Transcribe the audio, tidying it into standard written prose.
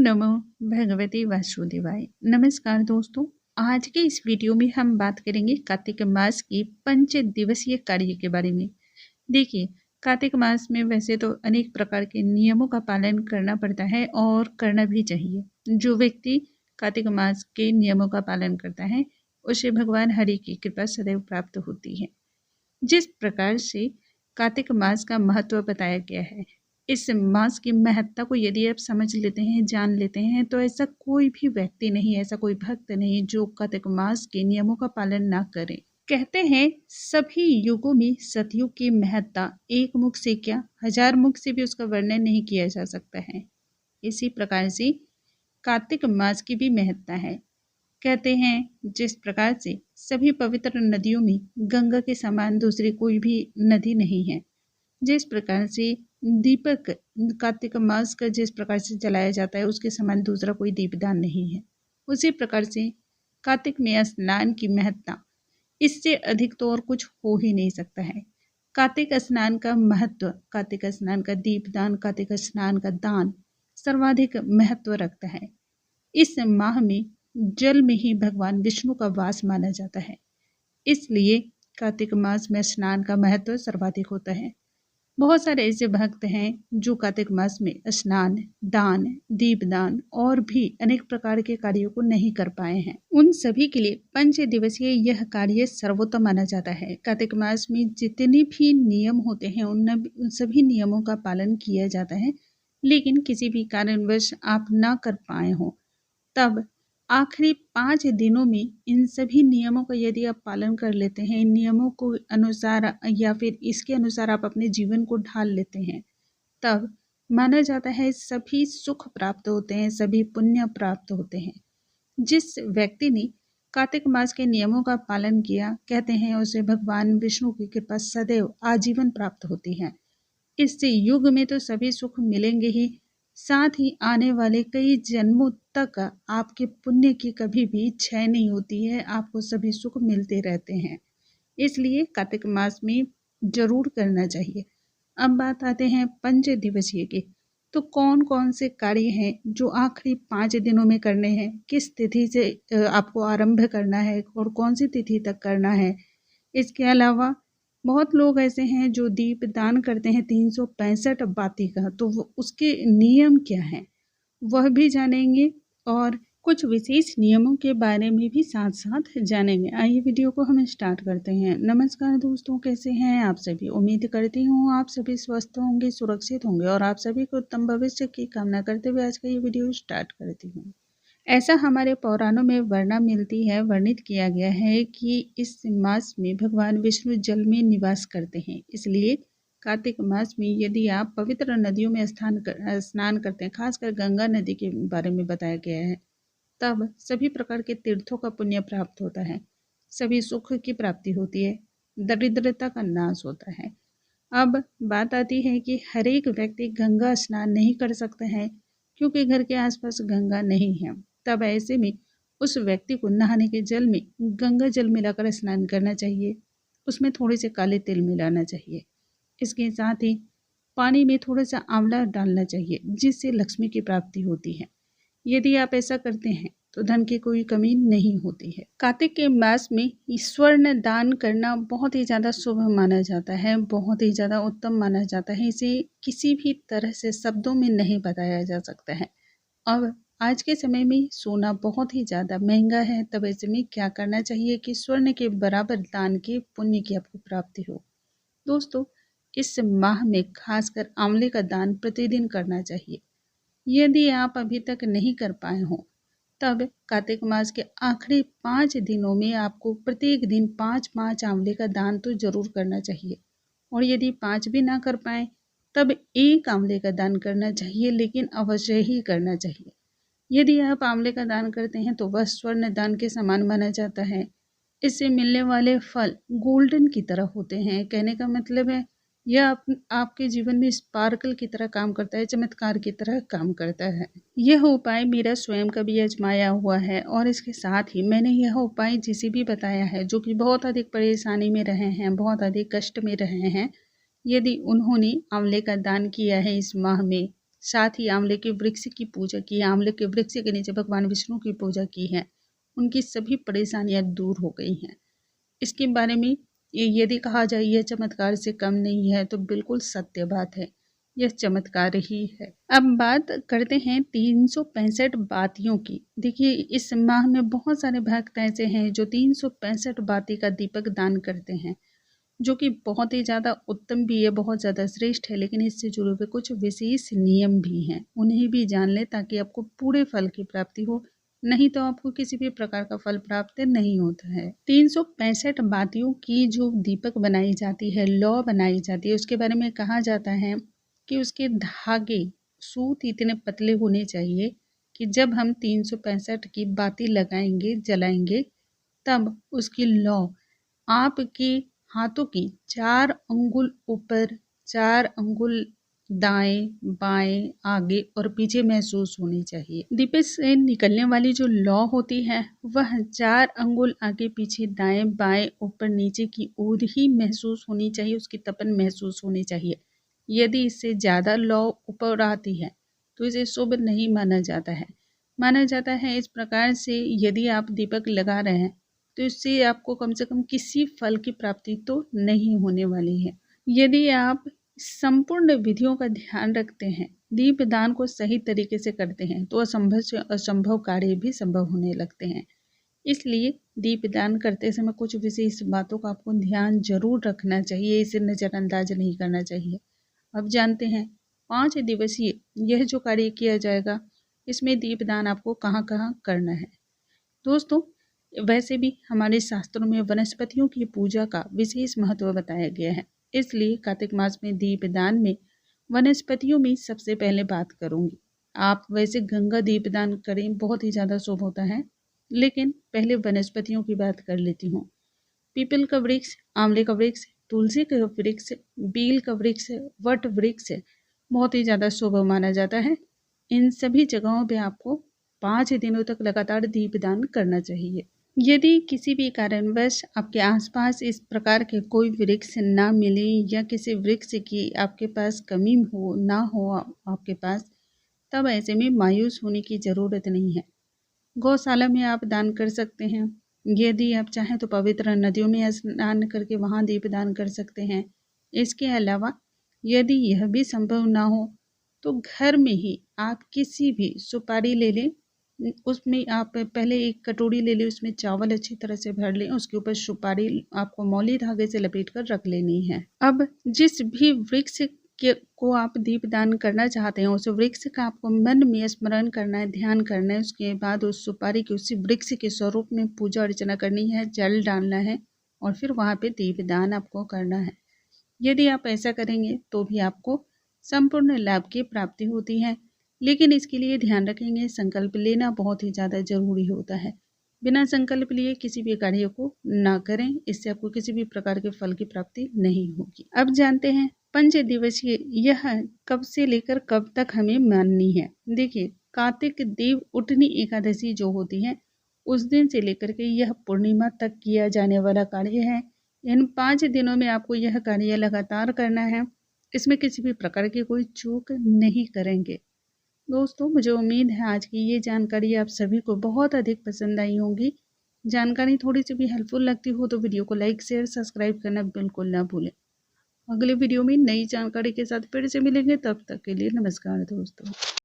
नमो भगवते वासुदेवाय। नमस्कार दोस्तों, आज के इस वीडियो में हम बात करेंगे कार्तिक मास की 5 दिवसीय कार्य के बारे में। देखिए, कार्तिक मास में वैसे तो अनेक प्रकार के नियमों का पालन करना पड़ता है और करना भी चाहिए। जो व्यक्ति कार्तिक मास के नियमों का पालन करता है उसे भगवान हरि की कृपा सदैव प्राप्त होती है। जिस प्रकार से कार्तिक मास का महत्व बताया गया है, इस मास की महत्ता को यदि आप समझ लेते हैं, जान लेते हैं, तो ऐसा कोई भी व्यक्ति नहीं, ऐसा कोई भक्त नहीं जो कार्तिक मास के नियमों का पालन ना करे। कहते हैं सभी युगों में सतयुग की महत्ता एक मुख से क्या 1000 मुख से भी उसका वर्णन नहीं किया जा सकता है। इसी प्रकार से कार्तिक मास की भी महत्ता है। कहते हैं जिस प्रकार से सभी पवित्र नदियों में गंगा के समान दूसरी कोई भी नदी नहीं है, जिस प्रकार से दीपक कार्तिक मास का जिस प्रकार से जलाया जाता है उसके समान दूसरा कोई दीपदान नहीं है, उसी प्रकार से कार्तिक में स्नान की महत्ता इससे अधिक तो और कुछ हो ही नहीं सकता है। कार्तिक स्नान का महत्व, कार्तिक स्नान का दीपदान, कार्तिक स्नान का दान सर्वाधिक महत्व रखता है। इस माह में जल में ही भगवान विष्णु का वास माना जाता है, इसलिए कार्तिक मास में स्नान का महत्व सर्वाधिक होता है। बहुत सारे ऐसे भक्त हैं जो कार्तिक मास में स्नान, दान, दीपदान और भी अनेक प्रकार के कार्यों को नहीं कर पाए हैं। उन सभी के लिए 5 दिवसीय यह कार्य सर्वोत्तम माना जाता है। कार्तिक मास में जितने भी नियम होते हैं उन सभी नियमों का पालन किया जाता है, लेकिन किसी भी कारणवश आप ना कर पाए हो तब आखिरी 5 दिनों में इन सभी नियमों का यदि आप पालन कर लेते हैं, इन नियमों को अनुसार या फिर इसके अनुसार आप अपने जीवन को ढाल लेते हैं, तब माना जाता है सभी सुख प्राप्त होते हैं, सभी पुण्य प्राप्त होते हैं। जिस व्यक्ति ने कार्तिक मास के नियमों का पालन किया, कहते हैं उसे भगवान विष्णु की कृपा सदैव आजीवन प्राप्त होती है। इस युग में तो सभी सुख मिलेंगे ही, साथ ही आने वाले कई जन्मों तक आपके पुण्य की कभी भी क्षय नहीं होती है, आपको सभी सुख मिलते रहते हैं। इसलिए कार्तिक मास में जरूर करना चाहिए। अब बात आते हैं 5 दिवसीय की। तो कौन कौन से कार्य हैं जो आखिरी 5 दिनों में करने हैं, किस तिथि से आपको आरंभ करना है और कौन सी तिथि तक करना है। इसके अलावा बहुत लोग ऐसे हैं जो दीप दान करते हैं 365 बाती का, तो उसके नियम क्या हैं वह भी जानेंगे और कुछ विशेष नियमों के बारे में भी साथ साथ जानेंगे। आइए वीडियो को हम स्टार्ट करते हैं। नमस्कार दोस्तों, कैसे हैं आप सभी। उम्मीद करती हूँ आप सभी स्वस्थ होंगे, सुरक्षित होंगे और आप सभी को उत्तम भविष्य की कामना करते हुए आज का ये वीडियो स्टार्ट करती हूँ। ऐसा हमारे पुराणों में वर्णित किया गया है कि इस मास में भगवान विष्णु जल में निवास करते हैं, इसलिए कार्तिक मास में यदि आप पवित्र नदियों में स्नान करते हैं, खासकर गंगा नदी के बारे में बताया गया है, तब सभी प्रकार के तीर्थों का पुण्य प्राप्त होता है, सभी सुख की प्राप्ति होती है, दरिद्रता का नाश होता है। अब बात आती है कि हर एक व्यक्ति गंगा स्नान नहीं कर सकता है क्योंकि घर के आसपास गंगा नहीं है। तब ऐसे में उस व्यक्ति को नहाने के जल में गंगा जल मिलाकर स्नान करना चाहिए, उसमें थोड़े से काले तिल मिलाना चाहिए। इसके साथ ही पानी में थोड़ा सा आंवला डालना चाहिए, जिससे लक्ष्मी की प्राप्ति होती है। यदि आप ऐसा करते हैं तो धन की कोई कमी नहीं होती है। कार्तिक के मास में स्वर्ण दान करना बहुत ही ज़्यादा शुभ माना जाता है, बहुत ही ज़्यादा उत्तम माना जाता है। इसे किसी भी तरह से शब्दों में नहीं बताया जा सकता है। अब आज के समय में सोना बहुत ही ज़्यादा महंगा है, तब ऐसे में क्या करना चाहिए कि स्वर्ण के बराबर दान के पुण्य की आपको प्राप्ति हो। दोस्तों, इस माह में खासकर आंवले का दान प्रतिदिन करना चाहिए। यदि आप अभी तक नहीं कर पाए हो तब कार्तिक मास के आखिरी 5 दिनों में आपको प्रत्येक दिन 5-5 आंवले का दान तो जरूर करना चाहिए। और यदि 5 भी ना कर पाए तब 1 आंवले का दान करना चाहिए, लेकिन अवश्य ही करना चाहिए। यदि आप आंवले का दान करते हैं तो वह स्वर्ण दान के समान माना जाता है। इससे मिलने वाले फल गोल्डन की तरह होते हैं। कहने का मतलब है यह आपके जीवन में स्पार्कल की तरह काम करता है, चमत्कार की तरह काम करता है। यह उपाय मेरा स्वयं का भी आजमाया हुआ है और इसके साथ ही मैंने यह उपाय जिसे भी बताया है जो कि बहुत अधिक परेशानी में रहे हैं, बहुत अधिक कष्ट में रहे हैं, यदि उन्होंने आंवले का दान किया है इस माह में साथ ही आंवले के वृक्ष की पूजा की, आंवले के वृक्ष के नीचे भगवान विष्णु की पूजा की है, उनकी सभी परेशानियां दूर हो गई हैं। इसके बारे में यदि कहा जाए यह चमत्कार से कम नहीं है तो बिल्कुल सत्य बात है, यह चमत्कार ही है। अब बात करते हैं 365 बातियों की। देखिए इस माह में बहुत सारे भक्त ऐसे हैं जो 365 बाती का दीपक दान करते हैं, जो कि बहुत ही ज़्यादा उत्तम भी है, बहुत ज़्यादा श्रेष्ठ है। लेकिन इससे जुड़े हुए कुछ विशेष नियम भी हैं, उन्हें भी जान लें ताकि आपको पूरे फल की प्राप्ति हो, नहीं तो आपको किसी भी प्रकार का फल प्राप्त नहीं होता है। 365 बातियों की जो दीपक बनाई जाती है, लौ बनाई जाती है, उसके बारे में कहा जाता है कि उसके धागे सूत इतने पतले होने चाहिए कि जब हम 365 की बाती लगाएंगे, जलाएंगे, तब उसकी लौ आपके हाथों की 4 अंगुल ऊपर, 4 अंगुल दाएं बाएं आगे और पीछे महसूस होनी चाहिए। दीपक से निकलने वाली जो लौ होती है वह 4 अंगुल आगे पीछे दाएं बाएं ऊपर नीचे की ओर ही महसूस होनी चाहिए, उसकी तपन महसूस होनी चाहिए। यदि इससे ज़्यादा लौ ऊपर आती है तो इसे शुभ नहीं माना जाता है। माना जाता है इस प्रकार से यदि आप दीपक लगा रहे हैं तो इससे आपको कम से कम किसी फल की प्राप्ति तो नहीं होने वाली है। यदि आप संपूर्ण विधियों का ध्यान रखते हैं, दीपदान को सही तरीके से करते हैं, तो असंभव से असंभव कार्य भी संभव होने लगते हैं। इसलिए दीपदान करते समय कुछ विशेष बातों का आपको ध्यान जरूर रखना चाहिए, इसे नज़रअंदाज नहीं करना चाहिए। अब जानते हैं 5 दिवसीय यह जो कार्य किया जाएगा, इसमें दीपदान आपको कहाँ कहाँ करना है। दोस्तों वैसे भी हमारे शास्त्रों में वनस्पतियों की पूजा का विशेष महत्व बताया गया है, इसलिए कार्तिक मास में दीपदान में वनस्पतियों में सबसे पहले बात करूंगी। आप वैसे गंगा दीपदान करें, बहुत ही ज़्यादा शुभ होता है, लेकिन पहले वनस्पतियों की बात कर लेती हूँ। पीपल का वृक्ष, आंवले का वृक्ष, तुलसी का वृक्ष, बील का वृक्ष, वट वृक्ष बहुत ही ज़्यादा शुभ माना जाता है। इन सभी जगहों पे आपको 5 दिनों तक लगातार दीपदान करना चाहिए। यदि किसी भी कारणवश आपके आसपास इस प्रकार के कोई वृक्ष ना मिले या किसी वृक्ष की आपके पास कमी हो ना हो आपके पास, तब ऐसे में मायूस होने की ज़रूरत नहीं है। गौशाला में आप दान कर सकते हैं। यदि आप चाहें तो पवित्र नदियों में स्नान करके वहाँ दीपदान कर सकते हैं। इसके अलावा यदि यह भी संभव ना हो तो घर में ही आप किसी भी सुपारी ले लें, उसमें आप पहले एक कटोरी ले लें, उसमें चावल अच्छी तरह से भर लें, उसके ऊपर सुपारी आपको मौली धागे से लपेट कर रख लेनी है। अब जिस भी वृक्ष को आप दीपदान करना चाहते हैं, उस वृक्ष का आपको मन में स्मरण करना है, ध्यान करना है। उसके बाद उस सुपारी के उसी वृक्ष के स्वरूप में पूजा अर्चना करनी है, जल डालना है और फिर वहाँ पे दीपदान आपको करना है। यदि आप ऐसा करेंगे तो भी आपको संपूर्ण लाभ की प्राप्ति होती है, लेकिन इसके लिए ध्यान रखेंगे संकल्प लेना बहुत ही ज़्यादा जरूरी होता है। बिना संकल्प लिए किसी भी कार्य को ना करें, इससे आपको किसी भी प्रकार के फल की प्राप्ति नहीं होगी। अब जानते हैं 5 दिवसीय यह कब से लेकर कब तक हमें माननी है। देखिए कार्तिक देव उठनी एकादशी जो होती है उस दिन से लेकर के यह पूर्णिमा तक किया जाने वाला कार्य है। इन 5 दिनों में आपको यह कार्य लगातार करना है, इसमें किसी भी प्रकार की कोई चूक नहीं करेंगे। दोस्तों मुझे उम्मीद है आज की ये जानकारी आप सभी को बहुत अधिक पसंद आई होगी। जानकारी थोड़ी सी भी हेल्पफुल लगती हो तो वीडियो को लाइक शेयर सब्सक्राइब करना बिल्कुल ना भूलें। अगले वीडियो में नई जानकारी के साथ फिर से मिलेंगे, तब तक के लिए नमस्कार दोस्तों।